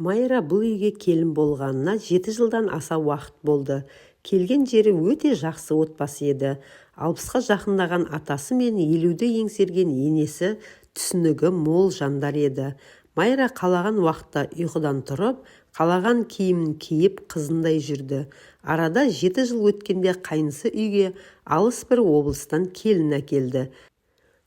Майра бұл үйге келін болғанына 7 жылдан аса уақыт болды. Келген жері өте жақсы отбасы еді. 60-қа жақындаған атасы мен 50-ді еңсерген енесі түсінігі мол жандар еді. Майра қалаған уақытта ұйқыдан тұрып, қалаған киімін киіп қызындай жүрді. Арада 7 жыл өткенде қайнысы үйге алыс бір облыстан келін әкелді.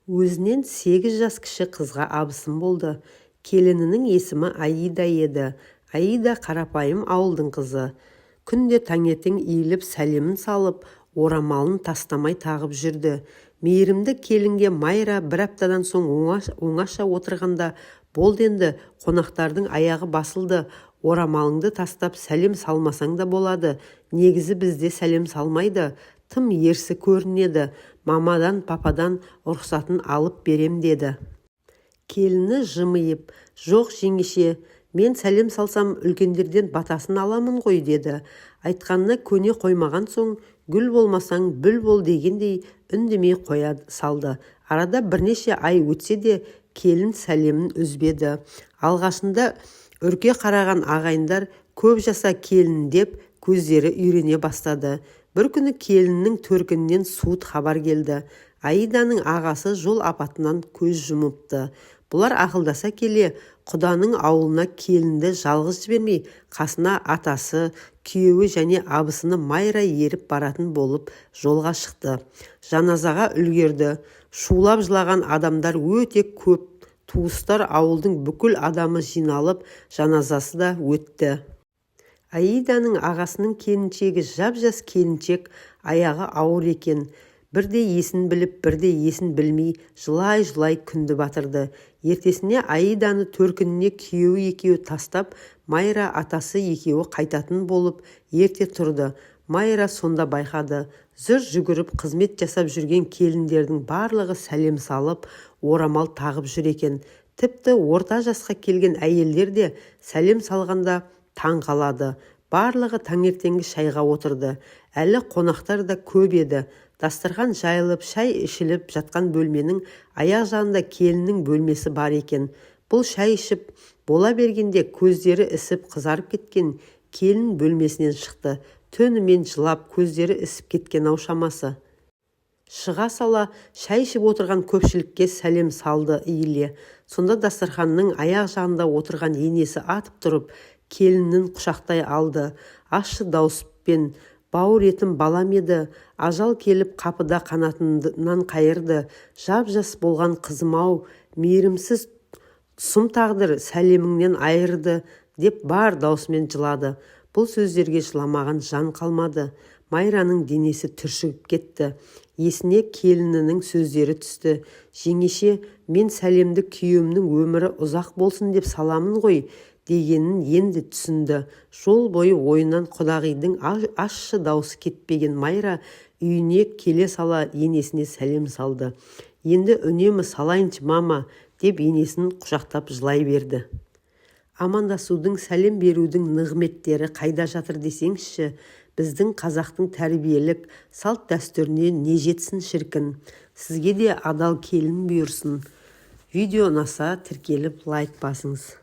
Өзінен 8 жас кіші қызға абысын болды. Келінінің есімі Аида еді. Аида қарапайым ауылдың қызы. Күнде таңертең иіліп сәлемін салып, орамалын тастамай тағып жүрді. Мейірімді келінге Майра бір аптадан соң оңаша отырғанда, болды енді, қонақтардың аяғы басылды, орамалыңды тастап сәлем салмасаң да болады. Негізі бізде сәлем салмайды, тым ерсі көрінеді. Мамадан, пападан рұқсатын алып берем деді. Келіні жымиып, жоқ жеңеше, мен сәлем салсам үлкендерден батасын аламын ғой деді. Айтқанына көне қоймаған соң, гүл болмасаң бүл бол дегендей үндемей қоя салды. Арада бірнеше ай өтсе де келін сәлемін үзбеді. Алғашында үрке қараған ағайындар көп жаса келін деп көздері үйрене бастады. Бір күні келіннің төркінінен суыт хабар келді. Аиданың ағасы жол апатынан көз жұмыпты. Бұлар ақылдаса келе, құданың ауылына келінді жалғыз жібермей, қасына атасы, күйеуі және абысыны Майра еріп баратын болып жолға шықты. Жаназаға үлгерді. Шулап жылаған адамдар өте көп. Туыстар ауылдың бүкіл адамы жиналып, жаназасы да өтті. Аиданың ағасының келіншегі жап-жас келіншек, аяғы ауыр екен. Бірде есін біліп, бірде есін білмей, жылай-жылай күнді батырды. Ертесіне Аиданы төркініне күйеуі екеуі тастап, Майра атасы екеуі қайтатын болып, ерте тұрды. Майра сонда байқады. Зүр жүгіріп қызмет жасап жүрген келіндердің барлығы сәлем салып, орамал тағып жүр екен. Тіпті орта жасқа келген әйелдер де сәлем салғанда таң қалады. Барлығы таңертеңгі шайға отырды. Әлі қонақтар да көп еді. Дастархан жайылып, шай ішіліп жатқан бөлменің аяқ жағында келіннің бөлмесі бар екен. Бұл шай ішіп бола бергенде көздері ісіп қызарып кеткен келін бөлмесінен шықты. Түнімен жылап, көздері ісіп кеткен шамасы. Шыға сала шай ішіп отырған көпшілікке сәлем салды иіле. Сонда дастарханның аяқ жағында отырған енесі атып тұрып, келінін құшақтай алды. Ащы дауыспен: бауыр етім балам еді, ажал келіп қапыда қанатынан қайырды. Жап-жас болған қызым-ау, мейірімсіз сұм тағдыр сәлеміңнен айырды, деп бар даусымен жылады. Бұл сөздерге жыламаған жан қалмады. Майраның денесі түршігіп кетті. Есіне келінінің сөздері түсті. Жеңеше, мен сәлемді күйеуімнің өмірі ұзақ болсын деп саламын ғой дегенін енді түсінді. Жол бойы ойынан құдағидың ащы даусы кетпеген Майра үйіне келе сала енесіне сәлем салды. Енді үнемі салайыншы мама деп енесін құшақтап жылай берді. Амандасудың, сәлем берудің нығметтері қайда жатыр десеңізші, біздің қазақтың тәрбиелік салт дәстүріне не жетсін шіркін. Сізге де адал келін бұйырсын. Видео ұнаса тіркеліп лайк басыңыз.